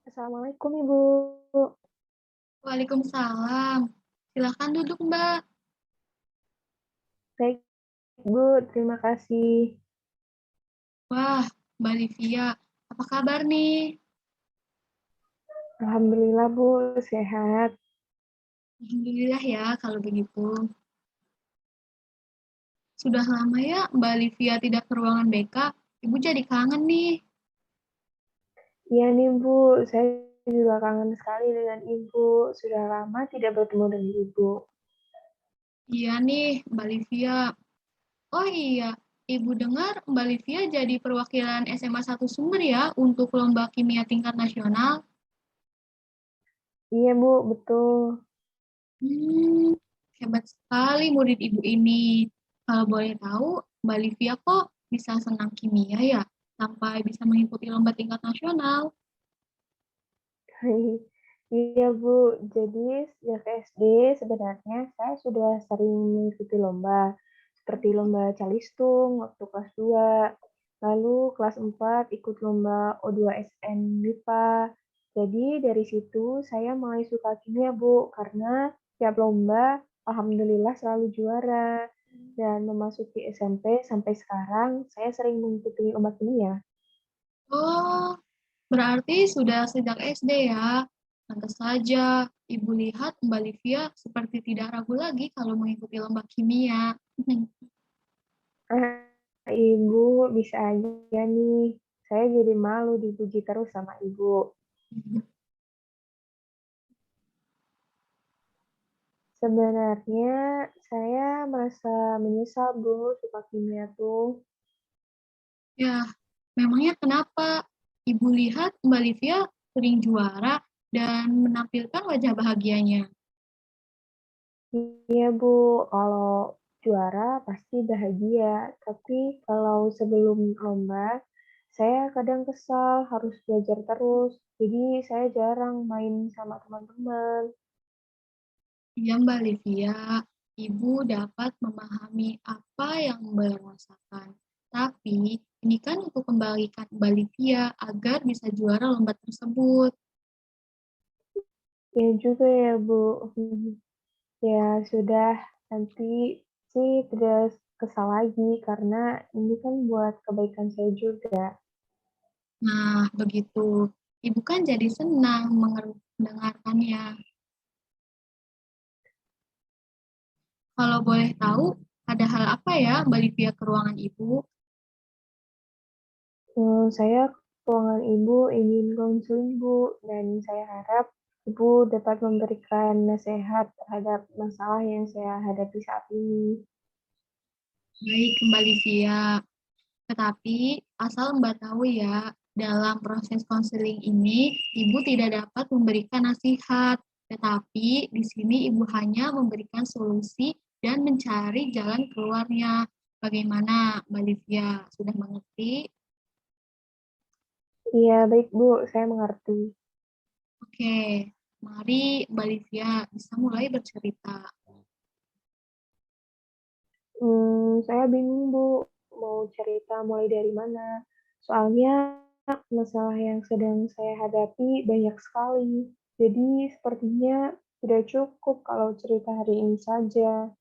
Assalamualaikum Ibu. Waalaikumsalam. Silakan duduk, Mbak. Baik Bu, terima kasih. Wah, Mbak Livia, apa kabar nih? Alhamdulillah Bu, sehat. Alhamdulillah ya kalau begitu. Sudah lama ya Mbak Livia tidak ke ruangan BK. Ibu jadi kangen nih. Iya nih Bu, saya juga kangen sekali dengan Ibu. Sudah lama tidak bertemu dengan Ibu. Iya nih, Mbak Livia. Oh iya, Ibu dengar Mbak Livia jadi perwakilan SMA 1 Sumber ya untuk lomba kimia tingkat nasional. Iya Bu, betul. Hmm, hebat sekali murid Ibu ini. Kalau boleh tahu, Mbak Livia kok bisa senang kimia ya, sampai bisa mengikuti lomba tingkat nasional? Iya Bu, jadi sejak SD sebenarnya saya sudah sering mengikuti lomba, seperti lomba calistung waktu kelas 2, lalu kelas 4 ikut lomba O2SN MIPA. Jadi dari situ saya mulai suka kimia Bu, karena tiap lomba alhamdulillah selalu juara. Dan memasuki SMP sampai sekarang saya sering mengikuti lomba kimia. Oh, berarti sudah sejak SD ya. Pantas saja, Ibu lihat Mbak Livia seperti tidak ragu lagi kalau mengikuti lomba kimia. Ah, Ibu bisa aja nih. Saya jadi malu dipuji terus sama Ibu. Sebenarnya saya merasa menyesal Bu suka kimia tuh. Ya, memangnya kenapa? Ibu lihat Mbak Livia sering juara dan menampilkan wajah bahagianya. Iya Bu, kalau juara pasti bahagia. Tapi kalau sebelum lomba, saya kadang kesal harus belajar terus. Jadi saya jarang main sama teman-teman. Iya, Mbak Livia, Ibu dapat memahami apa yang Mbak rasakan. Tapi, ini kan untuk kembalikan Mbak Livia agar bisa juara lomba tersebut. Ya juga ya Bu. Ya sudah, nanti sih tidak kesal lagi karena ini kan buat kebaikan saya juga. Nah, begitu. Ibu kan jadi senang mendengarkannya. Kalau boleh tahu, ada hal apa ya Mbak Livia ke ruangan Ibu? Saya ke ruangan Ibu ingin konseling Bu, dan saya harap Ibu dapat memberikan nasihat terhadap masalah yang saya hadapi saat ini. Baik, Mbak Livia. Tetapi, asal Mbak tahu ya, dalam proses konseling ini, Ibu tidak dapat memberikan nasihat, tetapi di sini Ibu hanya memberikan solusi dan mencari jalan keluarnya. Bagaimana, Mbak Livia? Sudah mengerti? Iya, baik Bu, saya mengerti. Oke, mari Mbak Livia bisa mulai bercerita. Saya bingung Bu, mau cerita mulai dari mana. Soalnya masalah yang sedang saya hadapi banyak sekali. Jadi sepertinya tidak cukup kalau cerita hari ini saja.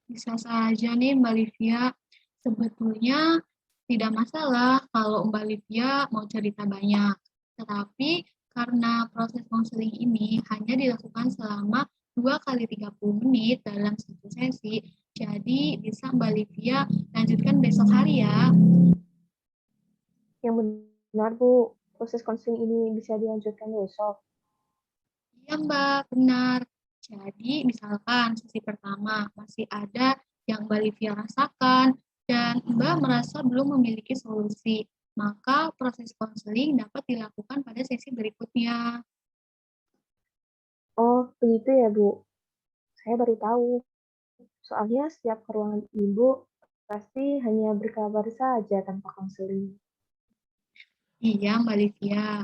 Bisa saja nih Mbak Livia, sebetulnya tidak masalah kalau Mbak Livia mau cerita banyak. Tetapi karena proses konseling ini hanya dilakukan selama 2 kali 30 menit dalam satu sesi, jadi bisa Mbak Livia lanjutkan besok hari ya. Yang benar Bu, proses konseling ini bisa dilanjutkan besok. Iya Mbak, benar. Jadi misalkan sesi pertama masih ada yang Mbak Livia rasakan dan Mbak merasa belum memiliki solusi, maka proses konseling dapat dilakukan pada sesi berikutnya. Oh, begitu ya Bu. Saya baru tahu. Soalnya setiap ke ruangan Ibu pasti hanya berkabar saja tanpa konseling. Iya Mbak Livia.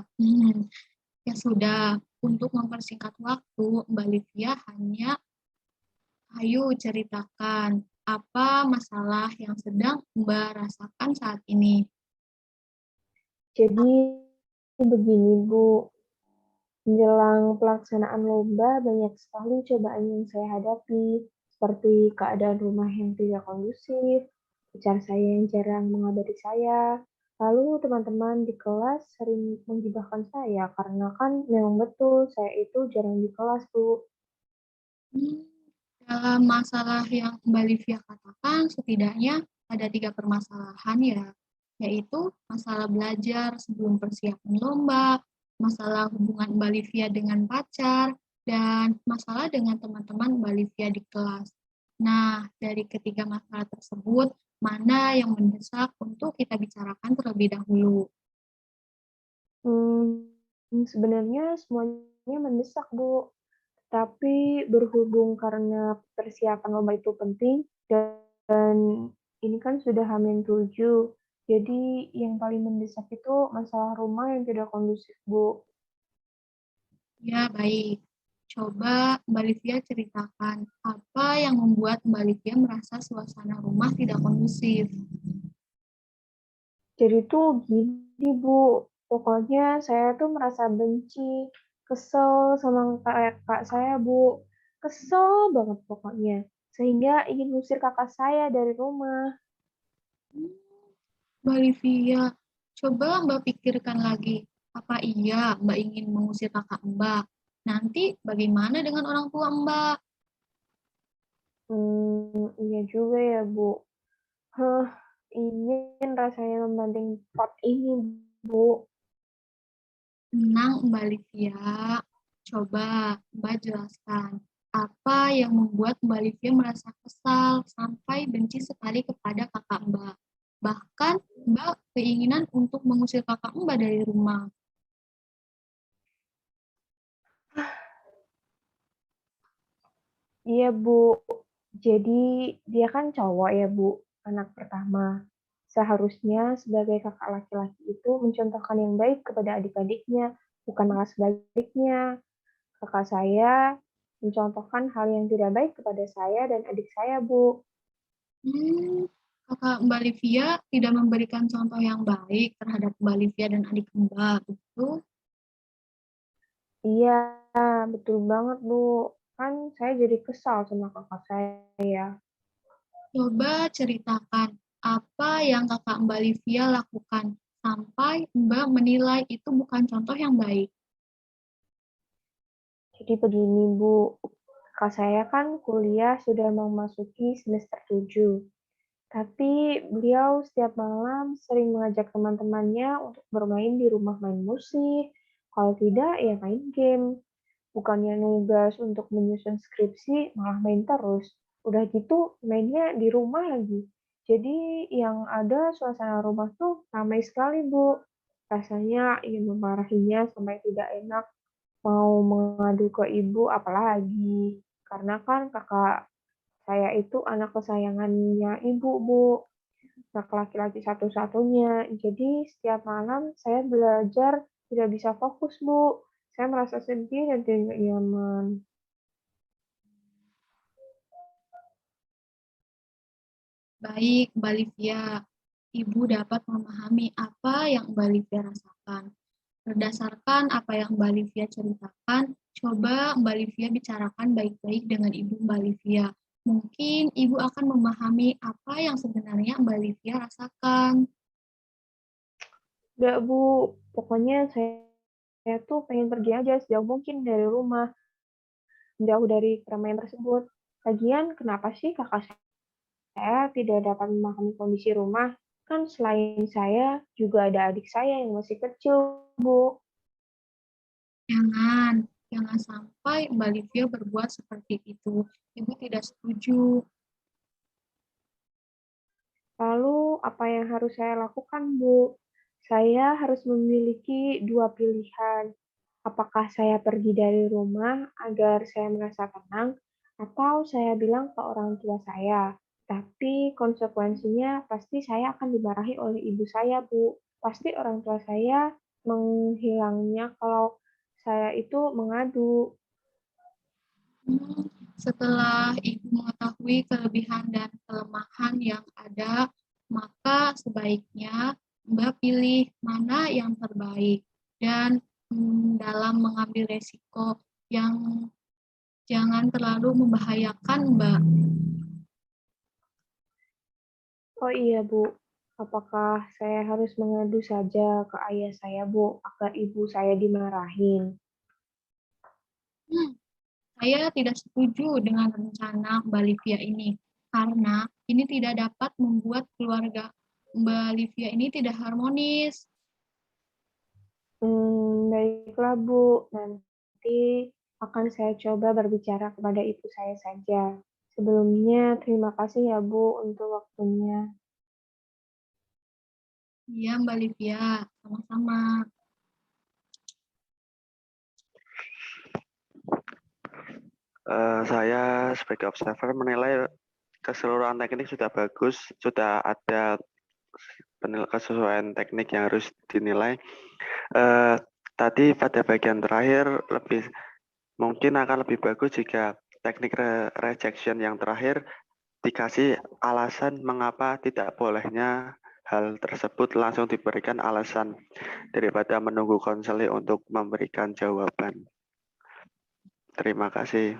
Ya sudah, untuk mempersingkat waktu, Mbak Livia hanya ayo ceritakan apa masalah yang sedang Mbak rasakan saat ini. Jadi Begini, Bu. Menjelang pelaksanaan lomba, banyak sekali cobaan yang saya hadapi, seperti keadaan rumah yang tidak kondusif, pacar saya yang jarang mengabari saya, lalu teman-teman di kelas sering menggibahkan saya karena kan memang betul saya itu jarang di kelas, Bu. Hmm, Dalam masalah yang Mbak Livia katakan, setidaknya ada 3 permasalahan ya, yaitu masalah belajar sebelum persiapan lomba, masalah hubungan Mbak Livia dengan pacar, dan masalah dengan teman-teman Mbak Livia di kelas. Nah, dari ketiga masalah tersebut, mana yang mendesak untuk kita bicarakan terlebih dahulu? Sebenarnya semuanya mendesak, Bu. Tapi berhubung karena persiapan lomba itu penting dan ini kan sudah H-7, jadi yang paling mendesak itu masalah rumah yang tidak kondusif, Bu. Ya, baik. Coba Mbak Livia ceritakan apa yang membuat Mbak Livia merasa suasana rumah tidak kondusif. Jadi tuh gini, Bu, pokoknya saya tuh merasa benci, kesel sama kakak saya, Bu. Kesel banget pokoknya. Sehingga ingin ngusir kakak saya dari rumah. Mbak Livia, coba Mbak pikirkan lagi, apa iya Mbak ingin mengusir kakak Mbak? Nanti bagaimana dengan orang tua Mbak? Iya juga ya, Bu. Hah, ingin rasanya membanting pot ini, Bu. Tenang Mbak Livia, coba Mbak jelaskan apa yang membuat Mbak Livia merasa kesal sampai benci sekali kepada kakak Mbak. Bahkan Mbak keinginan untuk mengusir kakak Mbak dari rumah. Iya, Bu. Jadi dia kan cowok ya, Bu, anak pertama. Seharusnya sebagai kakak laki-laki itu mencontohkan yang baik kepada adik-adiknya, bukan malah sebaliknya. Kakak saya mencontohkan hal yang tidak baik kepada saya dan adik saya, Bu. Hmm, Kakak Mbak Livia tidak memberikan contoh yang baik terhadap Mbak Livia dan adik Mbak, betul? Iya, betul banget, Bu. Kan saya jadi kesal sama kakak saya. Coba ceritakan apa yang kakak Mbak Livia lakukan sampai Mbak menilai itu bukan contoh yang baik. Jadi begini, Bu. Kakak saya kan kuliah sudah memasuki semester 7. Tapi beliau setiap malam sering mengajak teman-temannya untuk bermain di rumah main musik. Kalau tidak, ya main game. Bukannya nugas untuk menyusun skripsi, malah main terus. Udah gitu, mainnya di rumah lagi. Jadi yang ada suasana rumah tuh ramai sekali, Bu. Rasanya ingin memarahinya sampai tidak enak, mau mengadu ke ibu apalagi. Karena kan kakak saya itu anak kesayangannya ibu, Bu. Anak laki-laki satu-satunya. Jadi setiap malam saya belajar tidak bisa fokus, Bu. Saya merasa sedih dan tidak nyaman. Baik, Mbak Livia. Ibu dapat memahami apa yang Mbak Livia rasakan. Berdasarkan apa yang Mbak Livia ceritakan, coba Mbak Livia bicarakan baik-baik dengan Ibu Mbak Livia. Mungkin Ibu akan memahami apa yang sebenarnya Mbak Livia rasakan. Enggak, Bu. Pokoknya saya tuh pengen pergi aja sejauh mungkin dari rumah, jauh dari keramaian tersebut. Lagian, kenapa sih kakak saya tidak dapat memahami kondisi rumah? Kan selain saya, juga ada adik saya yang masih kecil, Bu. Jangan, jangan sampai Mbak Livia berbuat seperti itu. Ibu tidak setuju. Lalu, apa yang harus saya lakukan, Bu? Saya harus memiliki dua pilihan. Apakah saya pergi dari rumah agar saya merasa tenang, atau saya bilang ke orang tua saya? Tapi konsekuensinya pasti saya akan dimarahi oleh ibu saya, Bu. Pasti orang tua saya menghilangnya kalau saya itu mengadu. Hmm, Setelah Ibu mengetahui kelebihan dan kelemahan yang ada, maka sebaiknya Mbak pilih mana yang terbaik. dan dalam mengambil resiko yang jangan terlalu membahayakan, Mbak. Oh iya, Bu. Apakah saya harus mengadu saja ke ayah saya, Bu, agar ibu saya dimarahin? Hmm, saya tidak setuju dengan rencana Mbak Livia ini, karena ini tidak dapat membuat keluarga Mbak Livia ini tidak harmonis. Baiklah, Bu. Nanti akan saya coba berbicara kepada ibu saya saja. Sebelumnya, terima kasih ya, Bu, untuk waktunya. Iya, Mbak Livia, sama-sama. Saya sebagai observer menilai keseluruhan teknik sudah bagus, sudah ada kesesuaian teknik yang harus dinilai. Tadi pada bagian terakhir mungkin akan lebih bagus jika teknik rejection yang terakhir dikasih alasan mengapa tidak bolehnya hal tersebut, langsung diberikan alasan daripada menunggu konseling untuk memberikan jawaban. Terima kasih.